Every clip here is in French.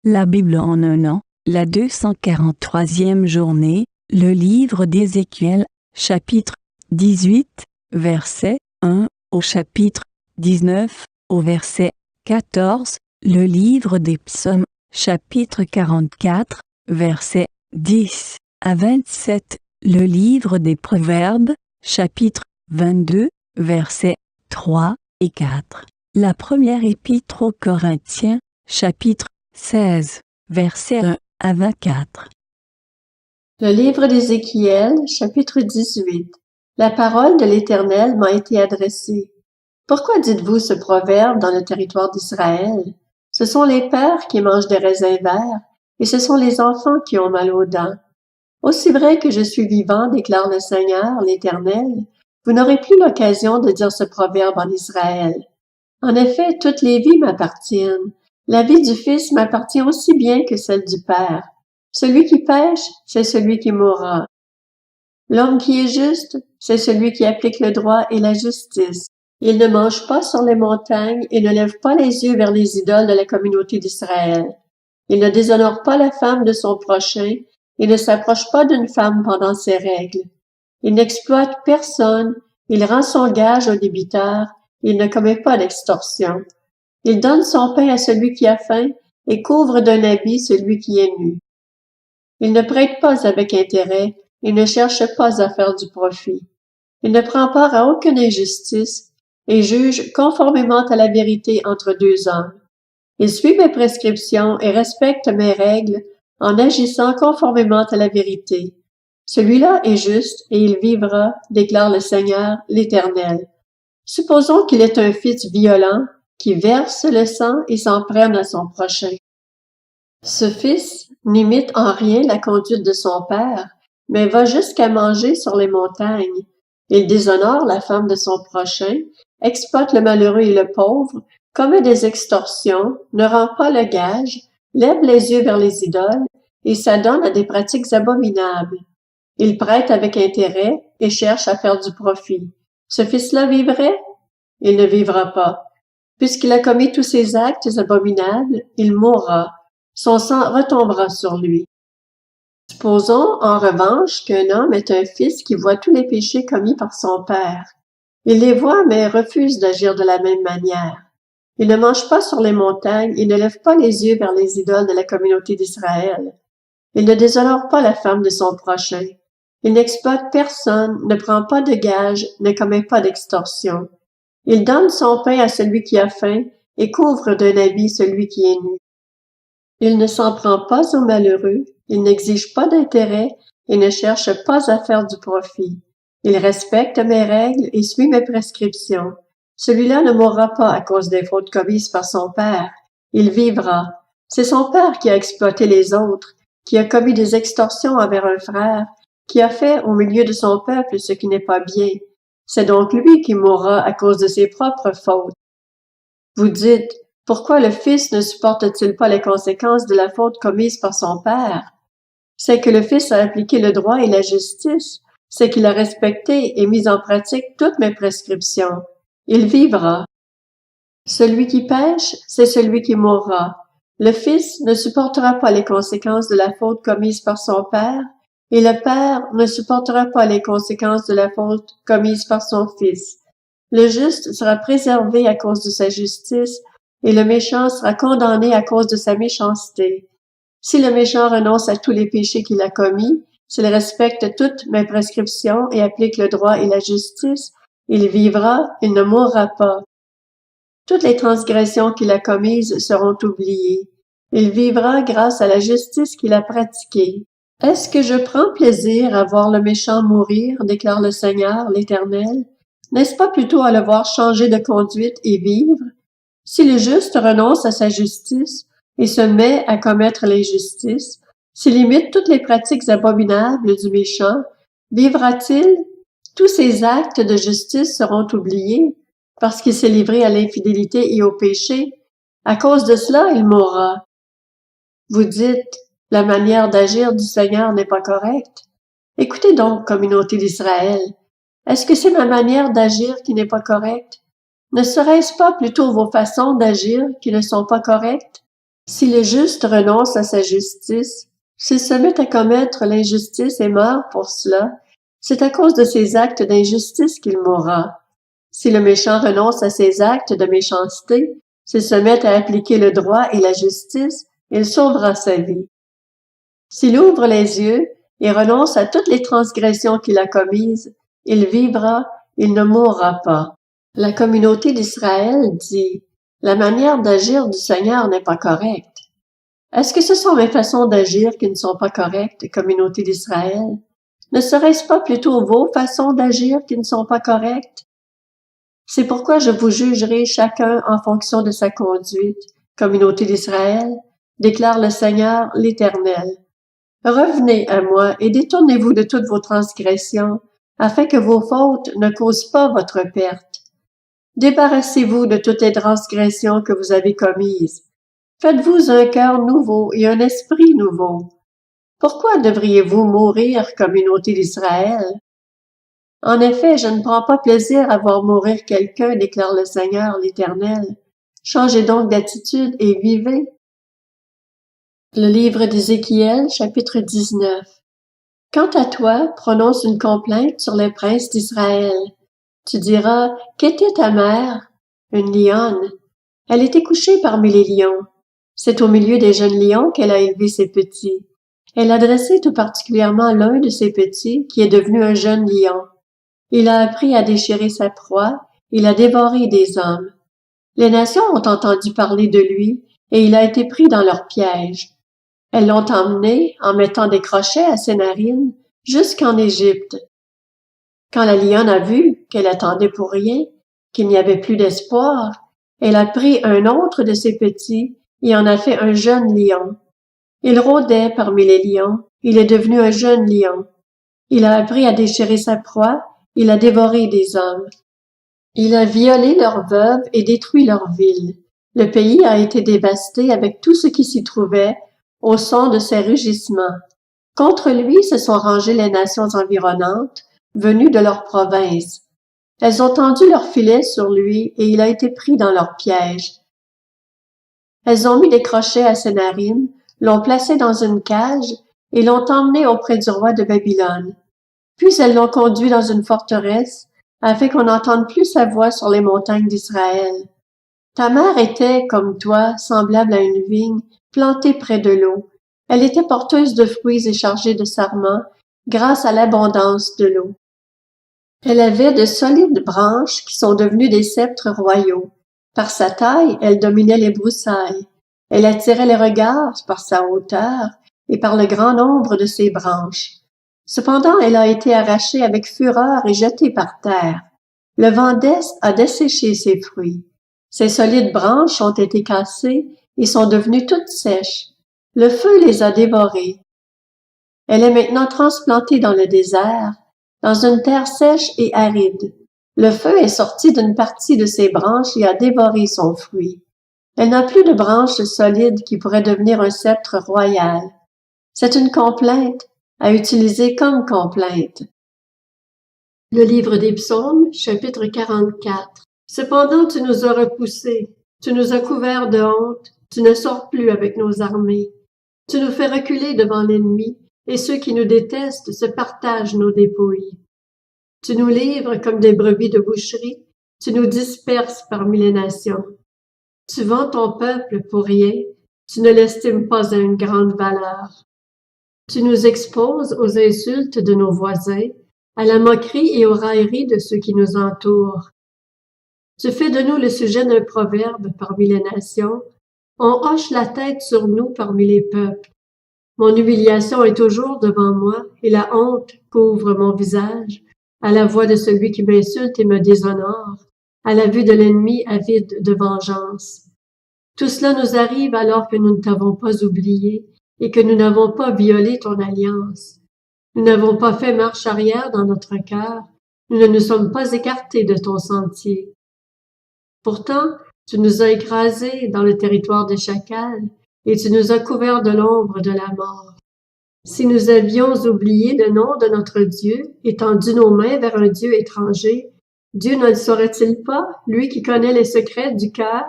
La Bible en un an, la 243e journée, le livre d'Ézéchiel, chapitre 18, verset 1 au chapitre 19, au verset 14, le livre des psaumes, chapitre 44, verset 10 à 27, le livre des proverbes, chapitre 22, versets 3 et 4. La première épître aux Corinthiens, chapitre 16, versets 1 à 24. Le livre d'Ézéchiel, chapitre 18. La parole de l'Éternel m'a été adressée. Pourquoi dites-vous ce proverbe dans le territoire d'Israël? Ce sont les pères qui mangent des raisins verts, et ce sont les enfants qui ont mal aux dents. Aussi vrai que je suis vivant, déclare le Seigneur, l'Éternel, vous n'aurez plus l'occasion de dire ce proverbe en Israël. En effet, toutes les vies m'appartiennent. La vie du Fils m'appartient aussi bien que celle du Père. Celui qui pêche, c'est celui qui mourra. L'homme qui est juste, c'est celui qui applique le droit et la justice. Il ne mange pas sur les montagnes et ne lève pas les yeux vers les idoles de la communauté d'Israël. Il ne déshonore pas la femme de son prochain et ne s'approche pas d'une femme pendant ses règles. Il n'exploite personne, il rend son gage au débiteur, il ne commet pas d'extorsion. Il donne son pain à celui qui a faim et couvre d'un habit celui qui est nu. Il ne prête pas avec intérêt et ne cherche pas à faire du profit. Il ne prend part à aucune injustice et juge conformément à la vérité entre deux hommes. Il suit mes prescriptions et respecte mes règles en agissant conformément à la vérité. Celui-là est juste et il vivra, déclare le Seigneur, l'Éternel. Supposons qu'il est un fils violent qui verse le sang et s'en prenne à son prochain. Ce fils n'imite en rien la conduite de son père, mais va jusqu'à manger sur les montagnes. Il déshonore la femme de son prochain, exploite le malheureux et le pauvre, commet des extorsions, ne rend pas le gage, lève les yeux vers les idoles et s'adonne à des pratiques abominables. Il prête avec intérêt et cherche à faire du profit. Ce fils-là vivrait? Il ne vivra pas. Puisqu'il a commis tous ces actes abominables, il mourra. Son sang retombera sur lui. Supposons, en revanche, qu'un homme ait un fils qui voit tous les péchés commis par son père. Il les voit, mais refuse d'agir de la même manière. Il ne mange pas sur les montagnes et ne lève pas les yeux vers les idoles de la communauté d'Israël. Il ne déshonore pas la femme de son prochain. Il n'exploite personne, ne prend pas de gages, ne commet pas d'extorsion. Il donne son pain à celui qui a faim et couvre d'un habit celui qui est nu. Il ne s'en prend pas aux malheureux, il n'exige pas d'intérêt et ne cherche pas à faire du profit. Il respecte mes règles et suit mes prescriptions. Celui-là ne mourra pas à cause des fautes commises par son père. Il vivra. C'est son père qui a exploité les autres, qui a commis des extorsions envers un frère, qui a fait au milieu de son peuple ce qui n'est pas bien. C'est donc lui qui mourra à cause de ses propres fautes. Vous dites, pourquoi le Fils ne supporte-t-il pas les conséquences de la faute commise par son Père? C'est que le Fils a appliqué le droit et la justice, c'est qu'il a respecté et mis en pratique toutes mes prescriptions. Il vivra. Celui qui pêche, c'est celui qui mourra. Le Fils ne supportera pas les conséquences de la faute commise par son Père, et le Père ne supportera pas les conséquences de la faute commise par son Fils. Le juste sera préservé à cause de sa justice, et le méchant sera condamné à cause de sa méchanceté. Si le méchant renonce à tous les péchés qu'il a commis, s'il respecte toutes mes prescriptions et applique le droit et la justice, il vivra, il ne mourra pas. Toutes les transgressions qu'il a commises seront oubliées. Il vivra grâce à la justice qu'il a pratiquée. Est-ce que je prends plaisir à voir le méchant mourir, déclare le Seigneur, l'Éternel? N'est-ce pas plutôt à le voir changer de conduite et vivre? Si le juste renonce à sa justice et se met à commettre l'injustice, s'il imite toutes les pratiques abominables du méchant, vivra-t-il? Tous ses actes de justice seront oubliés parce qu'il s'est livré à l'infidélité et au péché. À cause de cela, il mourra. Vous dites, la manière d'agir du Seigneur n'est pas correcte. Écoutez donc, communauté d'Israël. Est-ce que c'est ma manière d'agir qui n'est pas correcte? Ne serait-ce pas plutôt vos façons d'agir qui ne sont pas correctes? Si le juste renonce à sa justice, s'il se met à commettre l'injustice et meurt pour cela, c'est à cause de ses actes d'injustice qu'il mourra. Si le méchant renonce à ses actes de méchanceté, s'il se met à appliquer le droit et la justice, il sauvera sa vie. S'il ouvre les yeux et renonce à toutes les transgressions qu'il a commises, il vivra, il ne mourra pas. La communauté d'Israël dit: la manière d'agir du Seigneur n'est pas correcte. Est-ce que ce sont mes façons d'agir qui ne sont pas correctes, communauté d'Israël? Ne serait-ce pas plutôt vos façons d'agir qui ne sont pas correctes? C'est pourquoi je vous jugerai chacun en fonction de sa conduite, communauté d'Israël, déclare le Seigneur l'Éternel. Revenez à moi et détournez-vous de toutes vos transgressions, afin que vos fautes ne causent pas votre perte. Débarrassez-vous de toutes les transgressions que vous avez commises. Faites-vous un cœur nouveau et un esprit nouveau. Pourquoi devriez-vous mourir, communauté d'Israël? En effet, je ne prends pas plaisir à voir mourir quelqu'un, déclare le Seigneur l'Éternel. Changez donc d'attitude et vivez. Le livre d'Ézéchiel, chapitre 19. Quant à toi, prononce une complainte sur les princes d'Israël. Tu diras: qu'était ta mère? Une lionne. Elle était couchée parmi les lions. C'est au milieu des jeunes lions qu'elle a élevé ses petits. Elle a dressé tout particulièrement l'un de ses petits, qui est devenu un jeune lion. Il a appris à déchirer sa proie, il a dévoré des hommes. Les nations ont entendu parler de lui, et il a été pris dans leur piège. Elles l'ont emmené, en mettant des crochets à ses narines, jusqu'en Égypte. Quand la lionne a vu qu'elle attendait pour rien, qu'il n'y avait plus d'espoir, elle a pris un autre de ses petits et en a fait un jeune lion. Il rôdait parmi les lions, il est devenu un jeune lion. Il a appris à déchirer sa proie, il a dévoré des hommes. Il a violé leurs veuves et détruit leurs villes. Le pays a été dévasté avec tout ce qui s'y trouvait, au son de ses rugissements. Contre lui se sont rangées les nations environnantes, venues de leur province. Elles ont tendu leurs filets sur lui et il a été pris dans leur piège. Elles ont mis des crochets à ses narines, l'ont placé dans une cage et l'ont emmené auprès du roi de Babylone. Puis elles l'ont conduit dans une forteresse, afin qu'on n'entende plus sa voix sur les montagnes d'Israël. Ta mère était, comme toi, semblable à une vigne, plantée près de l'eau. Elle était porteuse de fruits et chargée de sarments, grâce à l'abondance de l'eau. Elle avait de solides branches qui sont devenues des sceptres royaux. Par sa taille, elle dominait les broussailles. Elle attirait les regards par sa hauteur et par le grand nombre de ses branches. Cependant, elle a été arrachée avec fureur et jetée par terre. Le vent d'Est a desséché ses fruits. Ses solides branches ont été cassées et sont devenues toutes sèches. Le feu les a dévorées. Elle est maintenant transplantée dans le désert, dans une terre sèche et aride. Le feu est sorti d'une partie de ses branches et a dévoré son fruit. Elle n'a plus de branches solides qui pourraient devenir un sceptre royal. C'est une complainte à utiliser comme complainte. Le livre des Psaumes, chapitre 44. Cependant tu nous as repoussés, tu nous as couverts de honte, tu ne sors plus avec nos armées. Tu nous fais reculer devant l'ennemi, et ceux qui nous détestent se partagent nos dépouilles. Tu nous livres comme des brebis de boucherie, tu nous disperses parmi les nations. Tu vends ton peuple pour rien, tu ne l'estimes pas à une grande valeur. Tu nous exposes aux insultes de nos voisins, à la moquerie et aux railleries de ceux qui nous entourent. Tu fais de nous le sujet d'un proverbe parmi les nations, on hoche la tête sur nous parmi les peuples. Mon humiliation est toujours devant moi, et la honte couvre mon visage, à la voix de celui qui m'insulte et me déshonore, à la vue de l'ennemi avide de vengeance. Tout cela nous arrive alors que nous ne t'avons pas oublié et que nous n'avons pas violé ton alliance. Nous n'avons pas fait marche arrière dans notre cœur, nous ne nous sommes pas écartés de ton sentier. Pourtant, tu nous as écrasés dans le territoire des chacals, et tu nous as couverts de l'ombre de la mort. Si nous avions oublié le nom de notre Dieu, et tendu nos mains vers un Dieu étranger, Dieu ne le saurait-il pas, lui qui connaît les secrets du cœur?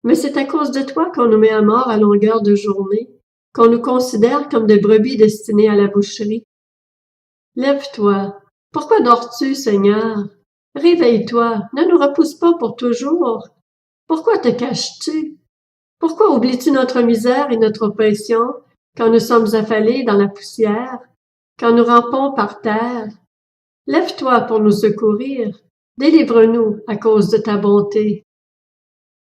Mais c'est à cause de toi qu'on nous met à mort à longueur de journée, qu'on nous considère comme des brebis destinées à la boucherie. Lève-toi. Pourquoi dors-tu, Seigneur? Réveille-toi, ne nous repousse pas pour toujours. Pourquoi te caches-tu? Pourquoi oublies-tu notre misère et notre oppression quand nous sommes affalés dans la poussière, quand nous rampons par terre? Lève-toi pour nous secourir. Délivre-nous à cause de ta bonté.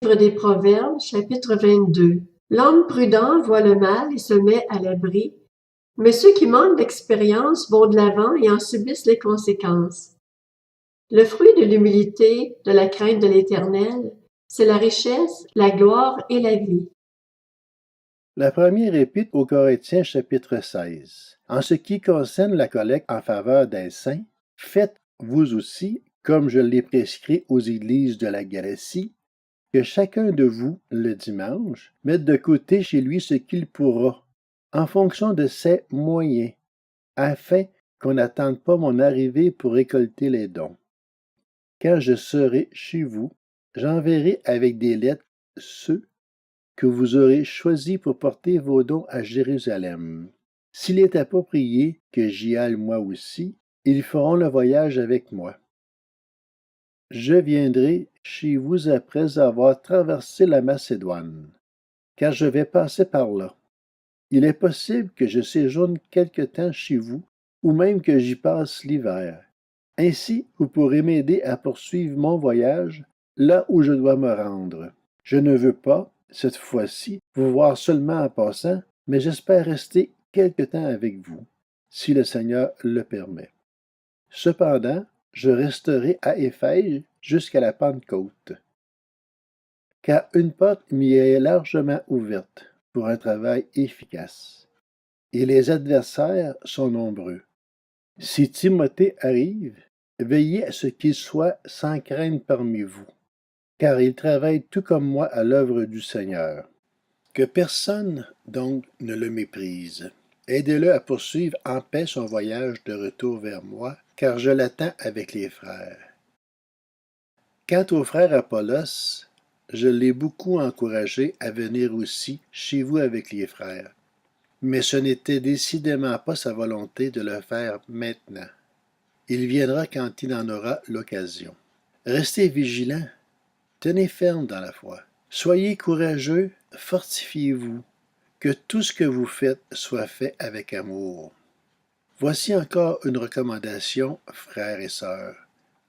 Livre des Proverbes, chapitre 22. L'homme prudent voit le mal et se met à l'abri, mais ceux qui manquent d'expérience vont de l'avant et en subissent les conséquences. Le fruit de l'humilité, de la crainte de l'Éternel, c'est la richesse, la gloire et la vie. La première épître aux Corinthiens, chapitre 16. En ce qui concerne la collecte en faveur des saints, faites vous aussi, comme je l'ai prescrit aux églises de la Galatie, que chacun de vous, le dimanche, mette de côté chez lui ce qu'il pourra, en fonction de ses moyens, afin qu'on n'attende pas mon arrivée pour récolter les dons. Quand je serai chez vous, j'enverrai avec des lettres ceux que vous aurez choisis pour porter vos dons à Jérusalem. S'il est approprié que j'y aille moi aussi, ils feront le voyage avec moi. Je viendrai chez vous après avoir traversé la Macédoine, car je vais passer par là. Il est possible que je séjourne quelque temps chez vous, ou même que j'y passe l'hiver. Ainsi, vous pourrez m'aider à poursuivre mon voyage là où je dois me rendre. Je ne veux pas, cette fois-ci, vous voir seulement en passant, mais j'espère rester quelque temps avec vous, si le Seigneur le permet. Cependant, je resterai à Éphèse jusqu'à la Pentecôte, car une porte m'y est largement ouverte pour un travail efficace, et les adversaires sont nombreux. Si Timothée arrive, veillez à ce qu'il soit sans crainte parmi vous, car il travaille tout comme moi à l'œuvre du Seigneur. Que personne, donc, ne le méprise. Aidez-le à poursuivre en paix son voyage de retour vers moi, car je l'attends avec les frères. Quant au frère Apollos, je l'ai beaucoup encouragé à venir aussi chez vous avec les frères. Mais ce n'était décidément pas sa volonté de le faire maintenant. Il viendra quand il en aura l'occasion. Restez vigilants, tenez ferme dans la foi. Soyez courageux, fortifiez-vous, que tout ce que vous faites soit fait avec amour. Voici encore une recommandation, frères et sœurs.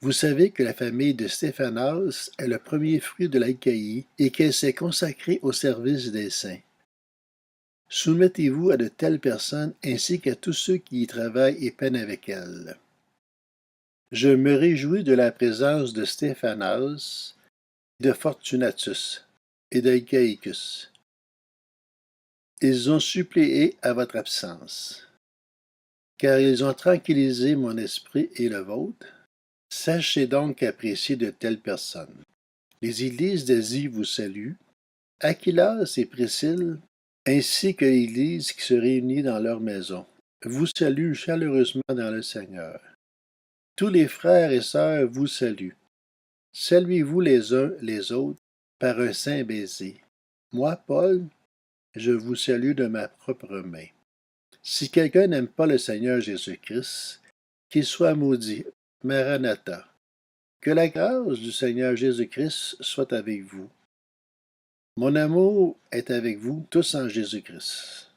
Vous savez que la famille de Stéphanas est le premier fruit de l'Achaïe et qu'elle s'est consacrée au service des saints. Soumettez-vous à de telles personnes ainsi qu'à tous ceux qui y travaillent et peinent avec elles. Je me réjouis de la présence de Stéphanas, de Fortunatus et d'Achaïcus. Ils ont suppléé à votre absence, car ils ont tranquillisé mon esprit et le vôtre. Sachez donc apprécier de telles personnes. Les églises d'Asie vous saluent, Aquilas et Priscille, ainsi que l'Église qui se réunit dans leur maison, vous saluent chaleureusement dans le Seigneur. Tous les frères et sœurs vous saluent. Saluez-vous les uns les autres par un saint baiser. Moi, Paul, je vous salue de ma propre main. Si quelqu'un n'aime pas le Seigneur Jésus-Christ, qu'il soit maudit. Maranatha. Que la grâce du Seigneur Jésus-Christ soit avec vous. Mon amour est avec vous tous en Jésus-Christ.